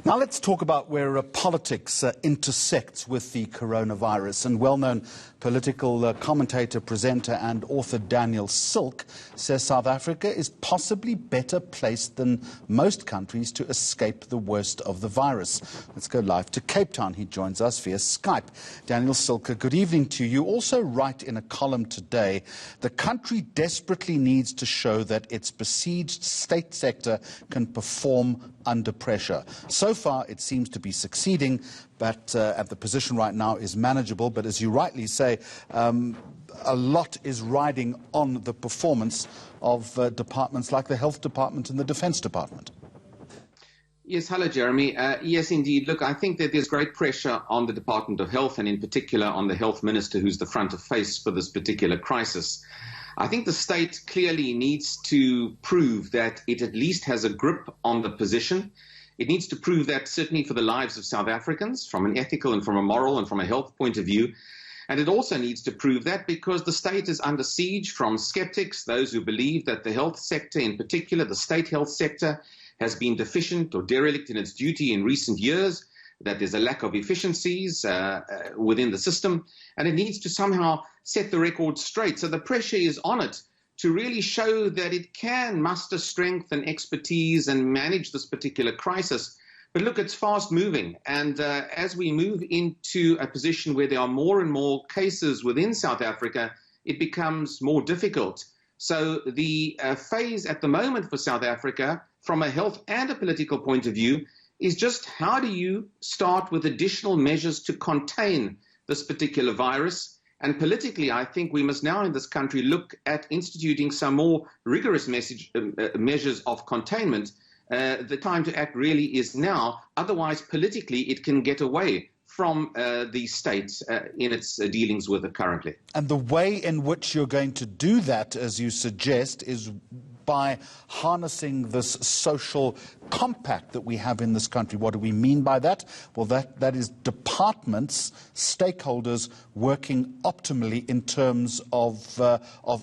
Now let's talk about where politics intersects with the coronavirus. And well-known political commentator, presenter and author Daniel Silke says South Africa is possibly better placed than most countries to escape the worst of the virus. Let's go live to Cape Town. He joins us via Skype. Daniel Silke, good evening to you. Also write in a column today, the country desperately needs to show that its besieged state sector can perform under pressure. So far, it seems to be succeeding, but and the position right now is manageable. But as you rightly say, a lot is riding on the performance of departments like the Health Department and the Defence Department. Yes, hello, Jeremy. Yes, indeed. Look, I think that there's great pressure on the Department of Health and in particular on the Health Minister, who's the front of face for this particular crisis. I think the state clearly needs to prove that it at least has a grip on the position. It needs to prove that certainly for the lives of South Africans, from an ethical and from a moral and from a health point of view. And it also needs to prove that because the state is under siege from skeptics, those who believe that the health sector, in particular the state health sector, has been deficient or derelict in its duty in recent years, that there's a lack of efficiencies within the system, and it needs to somehow set the record straight. So the pressure is on it to really show that it can muster strength and expertise and manage this particular crisis. But look, it's fast moving. And as we move into a position where there are more and more cases within South Africa, it becomes more difficult. So the phase at the moment for South Africa, from a health and a political point of view, is just how do you start with additional measures to contain this particular virus? And politically, I think we must now in this country look at instituting some more rigorous measures of containment. The time to act really is now. Otherwise, politically, it can get away from the state in its dealings with it currently. And the way in which you're going to do that, as you suggest, is by harnessing this social compact that we have in this country. What do we mean by that? Well, that is departments, stakeholders working optimally in terms of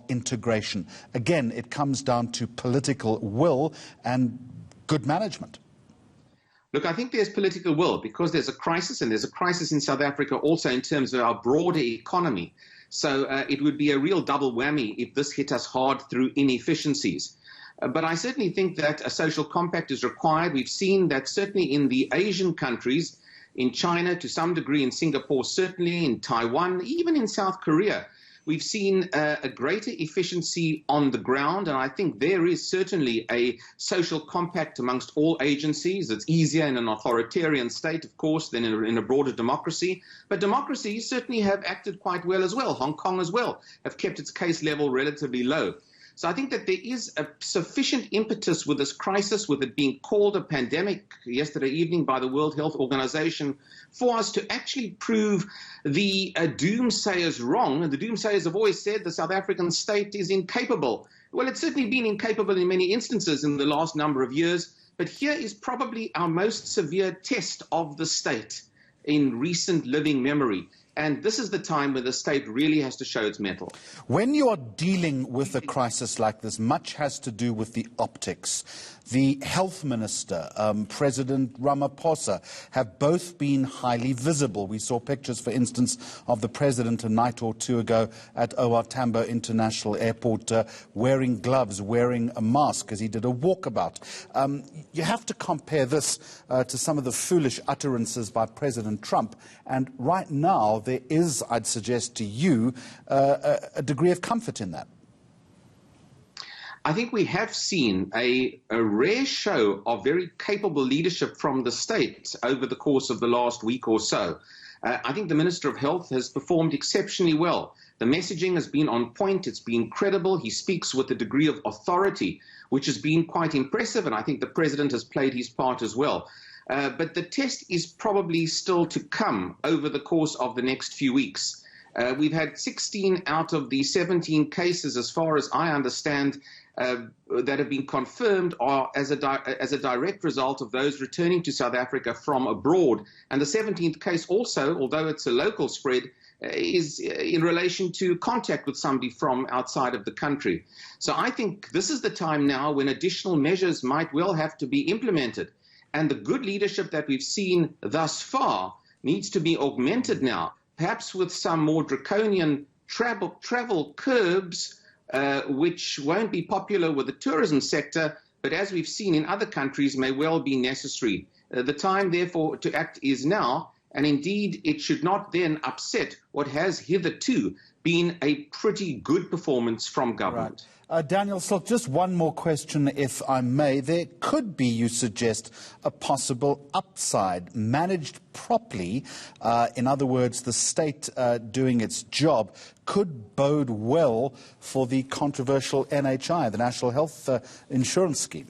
integration. Again, it comes down to political will and good management. Look, I think there's political will because there's a crisis, and there's a crisis in South Africa also in terms of our broader economy. So it would be a real double whammy if this hit us hard through inefficiencies. But I certainly think that a social compact is required. We've seen that certainly in the Asian countries, in China to some degree, in Singapore, certainly in Taiwan, even in South Korea, we've seen a greater efficiency on the ground, and I think there is certainly a social compact amongst all agencies. It's easier in an authoritarian state, of course, than in a broader democracy. But democracies certainly have acted quite well as well. Hong Kong as well have kept its case level relatively low. So I think that there is a sufficient impetus with this crisis, with it being called a pandemic yesterday evening by the World Health Organization, for us to actually prove the doomsayers wrong. And the doomsayers have always said the South African state is incapable. Well, it's certainly been incapable in many instances in the last number of years. But here is probably our most severe test of the state in recent living memory. And this is the time where the state really has to show its mettle. When you are dealing with a crisis like this, much has to do with the optics. The health minister, President Ramaphosa, have both been highly visible. We saw pictures, for instance, of the president a night or two ago at OR Tambo International Airport wearing gloves, wearing a mask as he did a walkabout. You have to compare this to some of the foolish utterances by President Trump. And right now, there is, I'd suggest to you, a degree of comfort in that. I think we have seen a rare show of very capable leadership from the state over the course of the last week or so. I think the Minister of Health has performed exceptionally well. The messaging has been on point. It's been credible. He speaks with a degree of authority, which has been quite impressive. And I think the President has played his part as well. But the test is probably still to come over the course of the next few weeks. We've had 16 out of the 17 cases, as far as I understand, that have been confirmed are as a direct result of those returning to South Africa from abroad. And the 17th case also, although it's a local spread, is in relation to contact with somebody from outside of the country. So I think this is the time now when additional measures might well have to be implemented. And the good leadership that we've seen thus far needs to be augmented now, perhaps with some more draconian travel curbs, which won't be popular with the tourism sector, but as we've seen in other countries, may well be necessary. The time, therefore, to act is now, and indeed it should not then upset what has hitherto been a pretty good performance from government. Right. Daniel Silke, just one more question, if I may. There could be, you suggest, a possible upside managed properly. In other words, the state doing its job could bode well for the controversial NHI, the National Health Insurance Scheme.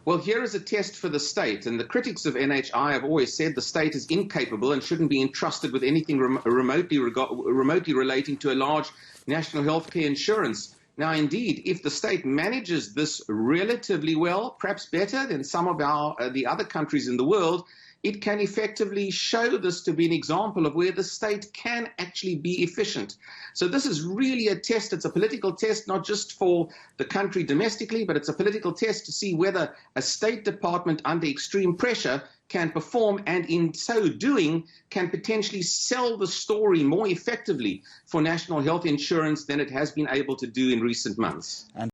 Well, here is a test for the state, and the critics of NHI have always said the state is incapable and shouldn't be entrusted with anything remotely relating to a large national health care insurance. Now, indeed, if the state manages this relatively well, perhaps better than some of the other countries in the world, it can effectively show this to be an example of where the state can actually be efficient. So this is really a test. It's a political test, not just for the country domestically, but it's a political test to see whether a state department under extreme pressure can perform, and in so doing can potentially sell the story more effectively for national health insurance than it has been able to do in recent months.